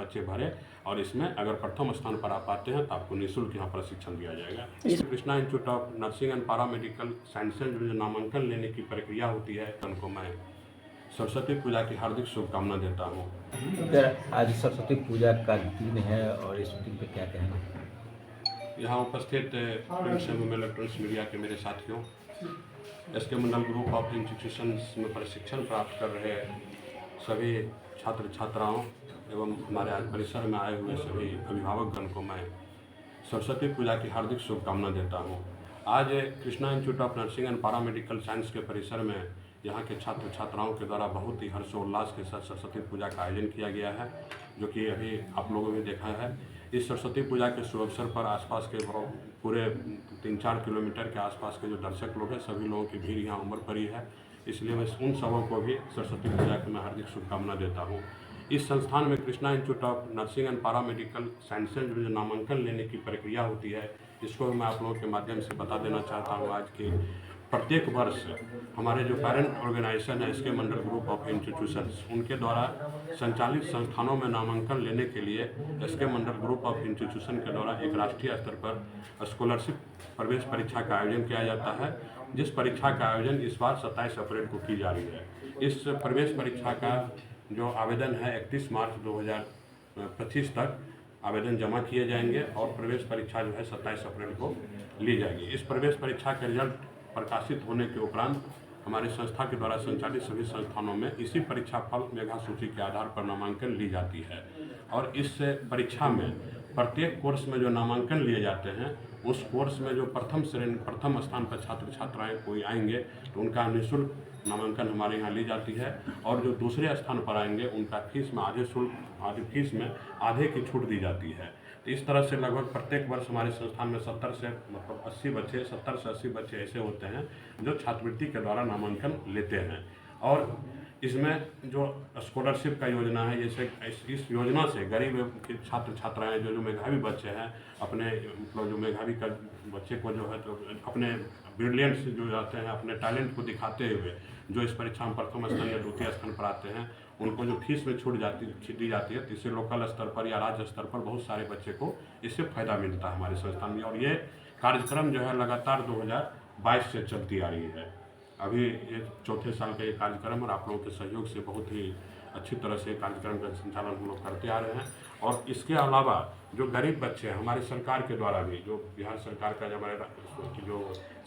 बच्चे भरे और इसमें अगर प्रथम स्थान पर आप पाते हैं तो आपको निःशुल्क यहाँ प्रशिक्षण दिया जाएगा। Krishna institute of nursing and paramedical sciences में जो नामांकन लेने की प्रक्रिया होती है उनको मैं सरस्वती पूजा की हार्दिक शुभकामना देता हूँ। सर, आज सरस्वती पूजा का दिन है और इस दिन पे क्या कहना? यहाँ उपस्थित प्रिंट एवं इलेक्ट्रॉनिक्स मीडिया के मेरे साथियों, SK Mandal group of institutions में प्रशिक्षण प्राप्त कर रहे सभी छात्र छात्राओं एवं हमारे आज परिसर में आए हुए सभी अभिभावकगण को मैं सरस्वती पूजा की हार्दिक शुभकामना देता हूँ। आज Krishna institute of nursing and paramedical science के परिसर में यहाँ के छात्र छात्राओं के द्वारा बहुत ही हर्षोल्लास के साथ सरस्वती पूजा का आयोजन किया गया है, जो कि अभी आप लोगों ने देखा है। इस सरस्वती पूजा के शुभ अवसर पर आसपास के पूरे 3-4 किलोमीटर के आसपास के जो दर्शक लोग हैं सभी लोगों की भीड़ यहाँ उमड़ पड़ी है, इसलिए मैं उन सबों को भी सरस्वती पूजा की मैं हार्दिक शुभकामना देता हूँ। इस संस्थान में Krishna institute of nursing and paramedical sciences में जो नामांकन लेने की प्रक्रिया होती है इसको मैं आप लोगों के माध्यम से बता देना चाहता हूँ। आज के प्रत्येक वर्ष हमारे जो पेरेंट ऑर्गेनाइजेशन है SK Mandal group of institutions उनके द्वारा संचालित संस्थानों में नामांकन लेने के लिए SK Mandal group of institution के द्वारा एक राष्ट्रीय स्तर पर स्कॉलरशिप प्रवेश परीक्षा का आयोजन किया जाता है, जिस परीक्षा का आयोजन इस बार 27 अप्रैल को की जा रही है। इस प्रवेश परीक्षा का जो आवेदन है 31 मार्च 2025 तक आवेदन जमा किए जाएंगे और प्रवेश परीक्षा जो है 27 अप्रैल को ली जाएगी। इस प्रवेश परीक्षा के रिजल्ट प्रकाशित होने के उपरांत हमारी संस्था के द्वारा संचालित सभी संस्थानों में इसी परीक्षा फल मेधा सूची के आधार पर नामांकन ली जाती है और इस परीक्षा में प्रत्येक कोर्स में जो नामांकन लिए जाते हैं उस कोर्स में जो प्रथम स्थान पर छात्र छात्राएं कोई आएंगे तो उनका निःशुल्क नामांकन हमारे यहाँ ली जाती है और जो दूसरे स्थान पर आएंगे उनका फीस में आधे की छूट दी जाती है। तो इस तरह से लगभग प्रत्येक वर्ष हमारे संस्थान में 70 से 80 बच्चे ऐसे होते हैं जो छात्रवृत्ति के द्वारा नामांकन लेते हैं। और इसमें जो स्कॉलरशिप का योजना है, जैसे इस योजना से गरीब के छात्र छात्राएं जो मेधावी बच्चे हैं अपने मतलब जो मेधावी का बच्चे को जो है तो अपने ब्रिलियंट जो जाते हैं अपने टैलेंट को दिखाते हुए जो इस परीक्षा में प्रथम स्थान या द्वितीय स्थान पर आते हैं उनको जो फीस में छूट दी जाती है, तो इससे लोकल स्तर पर या राज्य स्तर पर बहुत सारे बच्चे को इससे फ़ायदा मिलता है हमारे संस्थान में। और ये कार्यक्रम जो है लगातार 2022 से चलती आ रही है। अभी ये चौथे साल का ये कार्यक्रम और आप लोगों के सहयोग से बहुत ही अच्छी तरह से कार्यक्रम का संचालन हम लोग करते आ रहे हैं। और इसके अलावा जो गरीब बच्चे हैं हमारे सरकार के द्वारा भी जो बिहार सरकार का जो हमारे जो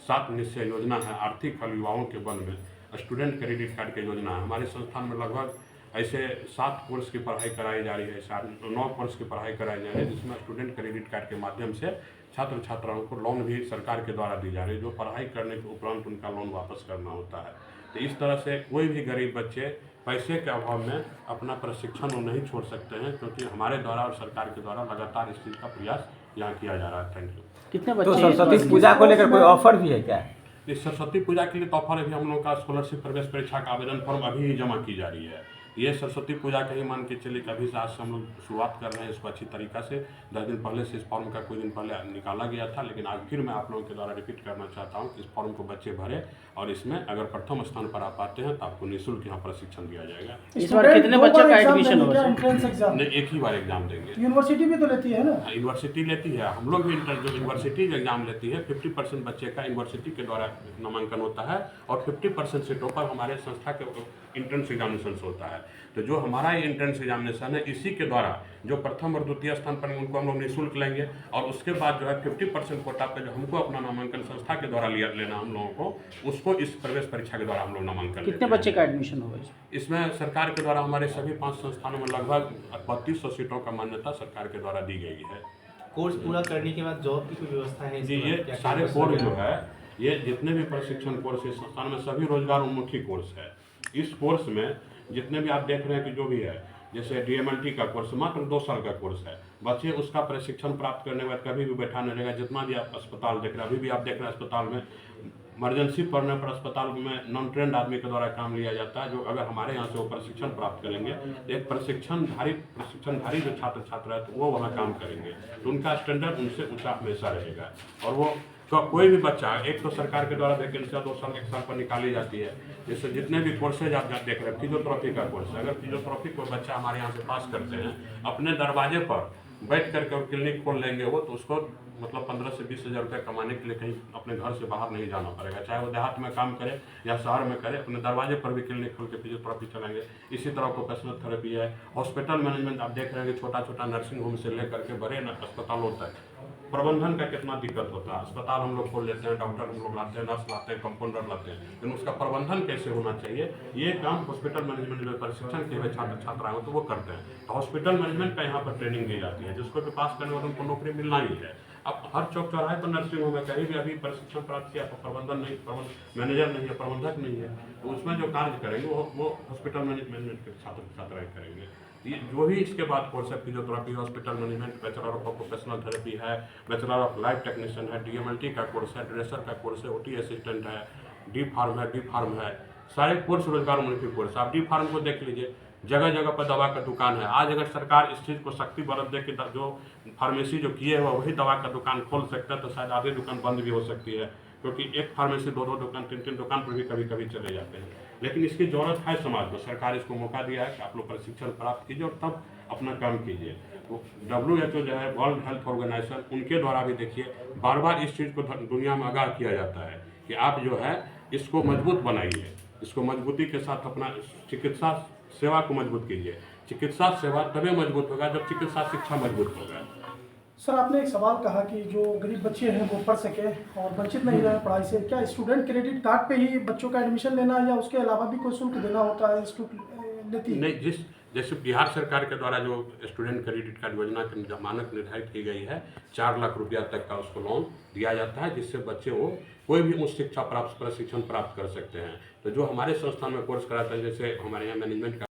7 निश्चय योजना है आर्थिक फल युवाओं के बल में स्टूडेंट क्रेडिट कार्ड की योजना है। हमारे संस्थान में लगभग ऐसे 7 कोर्स की पढ़ाई कराई जा रही है, 9 कोर्स की पढ़ाई कराई जा रही है, जिसमें स्टूडेंट क्रेडिट कार्ड के माध्यम से छात्र छात्राओं को लोन भी सरकार के द्वारा दी जा रही है, जो पढ़ाई करने के उपरांत उनका लोन वापस करना होता है। तो इस तरह से कोई भी गरीब बच्चे पैसे के अभाव में अपना प्रशिक्षण नहीं छोड़ सकते हैं, क्योंकि हमारे द्वारा और सरकार के द्वारा लगातार इस चीज़ का प्रयास यहाँ किया जा रहा है। Thank you. कितने बच्चे? तो सरस्वती पूजा को लेकर कोई ऑफर भी है क्या? इस सरस्वती पूजा के लिए तो ऑफर अभी हम लोग का स्कॉलरशिप प्रवेश परीक्षा का आवेदन फॉर्म अभी ही जमा की जा रही है। ये सरस्वती पूजा का ही मान के चलिए कि अभी से आज से हम लोग शुरुआत कर रहे हैं इसको अच्छी तरीक़ा से। 10 दिन पहले से इस फॉर्म का कुछ दिन पहले निकाला गया था, लेकिन आज फिर मैं आप लोगों के द्वारा रिपीट करना चाहता हूँ कि इस फॉर्म को बच्चे भरे और इसमें अगर प्रथम स्थान पर आप पाते हैं तो आपको निःशुल्क यहाँ प्रशिक्षण दिया जाएगा। इस बार कितने बच्चों का एडमिशन होगा? नहीं, एक ही बार एग्जाम देंगे। यूनिवर्सिटी भी तो लेती है ना? यूनिवर्सिटी लेती है, हम लोग भी जो यूनिवर्सिटी एग्जाम लेती है 50% बच्चे का यूनिवर्सिटी के द्वारा नामांकन होता है और 50% से टॉपर हमारे संस्था के इंट्रेंस एग्जामिनेशन होता है। तो जो हमारा ये इंट्रेंस एग्जामिनेशन है इसी के द्वारा जो प्रथम और द्वितीय स्थान पर उनको हम लोग निःशुल्क लेंगे और उसके बाद जो है 50% कोटा पे जो हमको अपना नामांकन संस्था के द्वारा लेना हम लोगों को उसको इस प्रवेश परीक्षा के द्वारा हम लोग नामांकन। कितने बच्चे का एडमिशन होगा इसमें? सरकार के द्वारा हमारे सभी 5 संस्थानों में लगभग 3200 सीटों का मान्यता सरकार के द्वारा दी गई है। कोर्स पूरा करने के बाद जॉब की कोई व्यवस्था है? जी, ये सारे कोर्स जो है ये जितने भी प्रशिक्षण कोर्स इस संस्थान में सभी रोजगार उन्मुखी कोर्स है। इस कोर्स में जितने भी आप देख रहे हैं कि जो भी है, जैसे DMLT का कोर्स मात्र 2 साल का कोर्स है, बच्चे उसका प्रशिक्षण प्राप्त करने के बाद कभी भी बैठा नहीं रहेगा। जितना भी आप अस्पताल देख रहे हैं, अभी भी आप देख रहे हैं अस्पताल में इमरजेंसी पड़ने पर अस्पताल में नॉन ट्रेंड आदमी के द्वारा काम लिया जाता है, जो अगर हमारे यहाँ से वो प्रशिक्षण प्राप्त करेंगे तो एक प्रशिक्षणधारी जो छात्र छात्रा है तो वो वहाँ काम करेंगे, तो उनका स्टैंडर्ड उनसे ऊँचा हमेशा रहेगा। और वो कोई भी बच्चा, एक तो सरकार के द्वारा वैकेंसियाँ 2 साल 1 साल पर निकाली जाती है, जैसे जितने भी कोर्सेज आप देख रहे हैं, फिजियोथेरेपी का कोर्स, अगर फिजियोथेरेपी को बच्चा हमारे यहाँ से पास करते हैं, अपने दरवाजे पर बैठ करके और क्लिनिक खोल लेंगे वो, तो उसको मतलब 15 से 20 हज़ार रुपये कमाने के लिए कहीं अपने घर से बाहर नहीं जाना पड़ेगा, चाहे वो देहात में काम करे या शहर में करे, अपने दरवाजे पर भी क्लिनिक खोल के फिजियोथेरेपी चलाएंगे। इसी तरह ऑक्यूपेशनल थेरेपी है। हॉस्पिटल मैनेजमेंट आप देख रहे हैं कि छोटा छोटा नर्सिंग होम से लेकर के बड़े अस्पतालों तक प्रबंधन का कितना दिक्कत होता है। अस्पताल हम लोग खोल लेते हैं, डॉक्टर हम लोग लाते हैं, नर्स लाते हैं, कंपाउंडर लाते हैं, लेकिन उसका प्रबंधन कैसे होना चाहिए, ये काम हॉस्पिटल मैनेजमेंट में प्रशिक्षण के हुए छात्र छात्राएं तो वो करते हैं। तो हॉस्पिटल मैनेजमेंट का यहाँ पर ट्रेनिंग दी जाती है, जिसको भी पास करने वाले उनको नौकरी मिलना ही है। अब हर चौक चौराहे पर नर्सिंग होम है, कहीं भी अभी प्रशिक्षण प्राप्त किया तो प्रबंधन नहीं, मैनेजर नहीं है, प्रबंधक नहीं है, तो उसमें जो कार्य करेंगे वो हॉस्पिटल मैनेजमेंट के छात्र छात्राएं करेंगे। ये जो भी इसके बाद कोर्स है, physiotherapy, hospital management, bachelor of occupational therapy है, बैचलर ऑफ लाइफ टेक्नीशियन है, DMLT का कोर्स है, ड्रेसर का कोर्स है, OT असिस्टेंट है, डी फार्म है, सारे कोर्स रोजगारोन्मुखी कोर्स। आप डी फार्म को देख लीजिए, जगह जगह पर दवा का दुकान है। आज अगर सरकार इस चीज़ को सख्ती बरत दे कि जो फार्मेसी जो किए हुआ वही दवा का दुकान खोल सकता है, तो शायद आधी दुकान बंद भी हो सकती है, क्योंकि एक फार्मेसी 2-2 दुकान 3-3 दुकान पर भी कभी कभी चले जाते हैं। लेकिन इसकी ज़रूरत है समाज को, सरकार इसको मौका दिया है कि आप लोग प्रशिक्षण प्राप्त कीजिए और तब अपना काम कीजिए। तो WHO जो है, वर्ल्ड हेल्थ ऑर्गेनाइजेशन, उनके द्वारा भी देखिए बार बार इस चीज़ को दुनिया में आगाह किया जाता है कि आप जो है इसको मजबूत बनाइए, इसको मजबूती के साथ अपना चिकित्सा सेवा को मजबूत कीजिए। चिकित्सा सेवा तभी मजबूत होगा जब चिकित्सा शिक्षा मजबूत होगा। सर, आपने एक सवाल कहा कि जो गरीब बच्चे हैं वो पढ़ सके और वंचित नहीं रहे पढ़ाई से, क्या स्टूडेंट क्रेडिट कार्ड पे ही बच्चों का एडमिशन लेना है या उसके अलावा भी कोई शुल्क देना होता है? लेती नहीं, जैसे बिहार सरकार के द्वारा जो स्टूडेंट क्रेडिट कार्ड योजना की मानक निर्धारित की गई है, 4 लाख रुपया तक का उसको लोन दिया जाता है, जिससे बच्चे वो कोई भी उच्च शिक्षा प्रशिक्षण प्राप्त कर सकते हैं। तो जो हमारे संस्थान में कोर्स कराते हैं, जैसे हमारे यहाँ मैनेजमेंट का